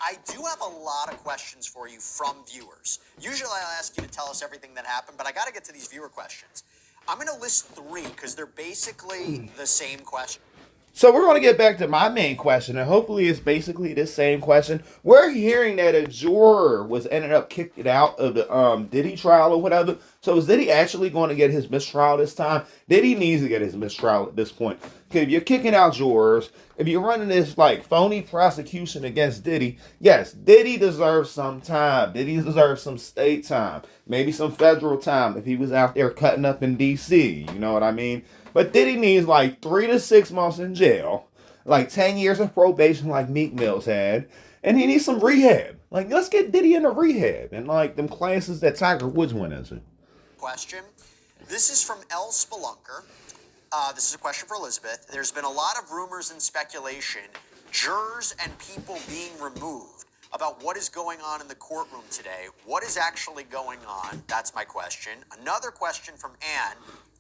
I do have a lot of questions for you from viewers. Usually I'll ask you to tell us everything that happened, but I got to get to these viewer questions. I'm going to list 3 because they're basically the same question. So we're going to get back to my main question, and hopefully it's basically the same question. We're hearing that a juror was ended up kicked out of the Diddy trial or whatever. So is Diddy actually going to get his mistrial this time? Diddy needs to get his mistrial at this point. Okay, if you're kicking out jurors, if you're running this like phony prosecution against Diddy, yes, Diddy deserves some time. Diddy deserves some state time, maybe some federal time if he was out there cutting up in D.C. You know what I mean? But Diddy needs like 3 to 6 months in jail, like 10 years of probation like Meek Mill's had, and he needs some rehab. Like, let's get Diddy into rehab and like them classes that Tiger Woods went into. Question. This is from L. Spelunker. This is a question for Elizabeth. There's been a lot of rumors and speculation, jurors and people being removed, about what is going on in the courtroom today. What is actually going on? That's my question. Another question from Anne.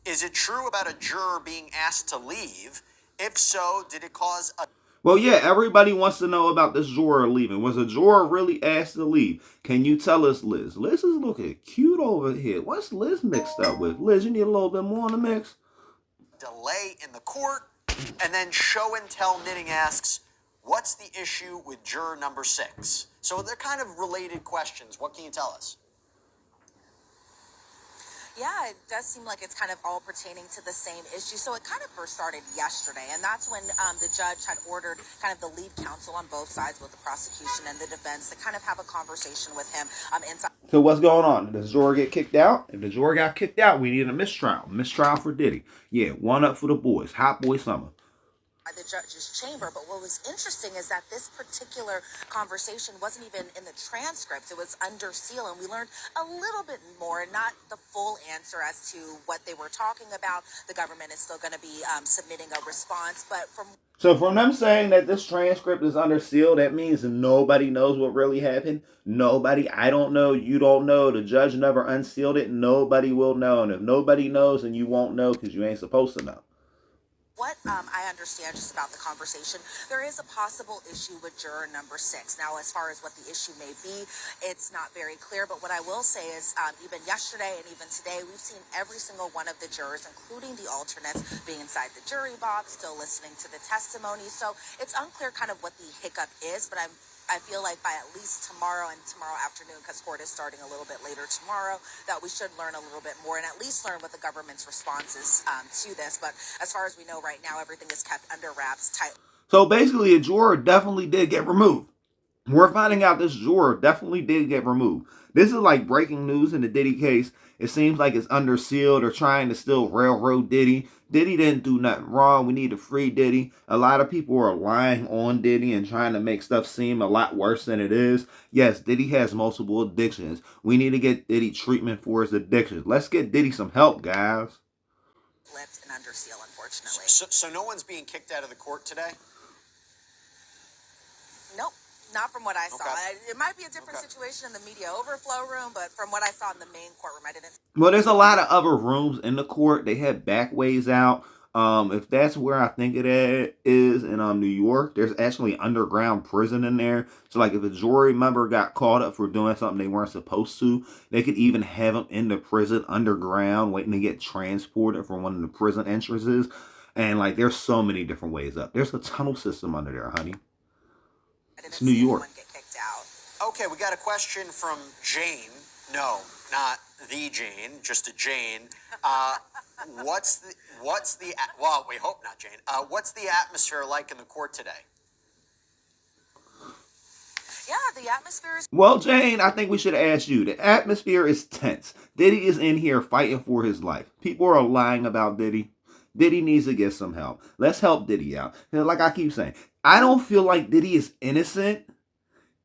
Is it true about a juror being asked to leave? If so, did it cause a... Well, yeah, everybody wants to know about this juror leaving. Was a juror really asked to leave? Can you tell us, Liz? Liz is looking cute over here. What's Liz mixed up with? Liz, you need a little bit more in the mix? delay in the court? And then Show and Tell Knitting asks, what's the issue with juror number 6? So they're kind of related questions. What can you tell us? Yeah, it does seem like it's kind of all pertaining to the same issue. So it kind of first started yesterday, and that's when the judge had ordered kind of the lead counsel on both sides, both the prosecution and the defense, to kind of have a conversation with him inside. So what's going on? Does Juror get kicked out? If the juror got kicked out, we need a mistrial. Mistrial for Diddy. Yeah, one up for the boys. Hot boy summer. The judge's chamber. But what was interesting is that this particular conversation wasn't even in the transcripts. It was under seal, and we learned a little bit more, not the full answer as to what they were talking about. The government is still going to be submitting a response, but from them saying that this transcript is under seal, that means nobody knows what really happened. Nobody. I don't know. You don't know. The judge never unsealed it. Nobody will know. And if nobody knows, then you won't know because you ain't supposed to know. What I understand just about the conversation, there is a possible issue with juror number 6. Now, as far as what the issue may be, it's not very clear. But what I will say is even yesterday and even today, we've seen every single one of the jurors, including the alternates, being inside the jury box, still listening to the testimony. So it's unclear kind of what the hiccup is, but I feel like by at least tomorrow and tomorrow afternoon, because court is starting a little bit later tomorrow, that we should learn a little bit more and at least learn what the government's response is to this. But as far as we know right now, everything is kept under wraps. So basically, a juror definitely did get removed. We're finding out this juror definitely did get removed. This is like breaking news in the Diddy case. It seems like it's under seal. They're trying to still railroad Diddy. Diddy didn't do nothing wrong. We need to free Diddy. A lot of people are lying on Diddy and trying to make stuff seem a lot worse than it is. Yes, Diddy has multiple addictions. We need to get Diddy treatment for his addictions. Let's get Diddy some help, guys. Lips and under seal, unfortunately. So no one's being kicked out of the court today? Nope. Not from what I saw. Okay. It might be a different situation in the media overflow room, but from what I saw in the main courtroom, I didn't. Well, there's a lot of other rooms in the court. They have back ways out. If that's where I think it is in New York, there's actually underground prison in there. So, like, if a jury member got caught up for doing something they weren't supposed to, they could even have them in the prison underground waiting to get transported from one of the prison entrances. And, like, there's so many different ways up. There's a tunnel system under there, honey. It's New York. Okay, we got a question from Jane. No, not the Jane, just a Jane. What's the well, we hope not Jane. What's the atmosphere like in the court today? Yeah, the atmosphere is... Well, Jane, I think we should ask you. The atmosphere is tense. Diddy is in here fighting for his life. People are lying about Diddy. Diddy needs to get some help. Let's help Diddy out. And like I keep saying, I don't feel like Diddy is innocent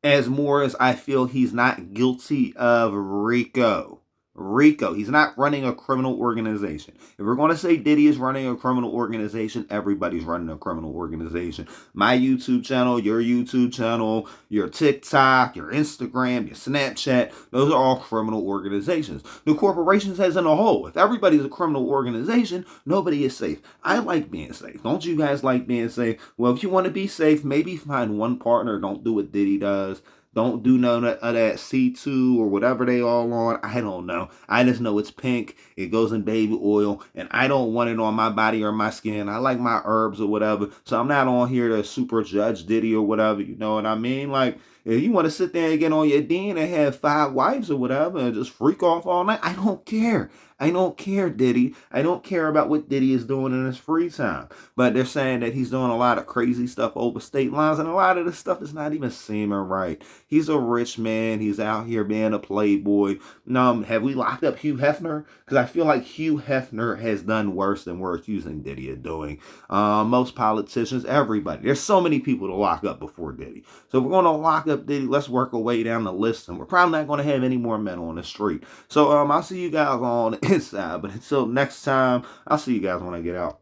as more as I feel he's not guilty of Rico. Rico. He's not running a criminal organization. If we're going to say Diddy is running a criminal organization, everybody's running a criminal organization. My YouTube channel, your YouTube channel, your TikTok, your Instagram, your Snapchat, those are all criminal organizations. The corporations as in a whole. If everybody's a criminal organization, nobody is safe. I like being safe. Don't you guys like being safe? Well, if you want to be safe, maybe find one partner. Don't do what Diddy does. Don't do none of that C2 or whatever they all on. I don't know. I just know it's pink. It goes in baby oil. And I don't want it on my body or my skin. I like my herbs or whatever. So I'm not on here to super judge Diddy or whatever. You know what I mean? Like, if you want to sit there and get on your D and have 5 wives or whatever and just freak off all night, I don't care. I don't care, Diddy. I don't care about what Diddy is doing in his free time. But they're saying that he's doing a lot of crazy stuff over state lines, and a lot of this stuff is not even seeming right. He's a rich man. He's out here being a playboy. Have we locked up Hugh Hefner? Because I feel like Hugh Hefner has done worse than we're accusing Diddy of doing. Most politicians, everybody. There's so many people to lock up before Diddy. So if we're going to lock up Diddy, let's work our way down the list, and we're probably not going to have any more men on the street. So I'll see you guys on the inside. But until next time, I'll see you guys when I get out.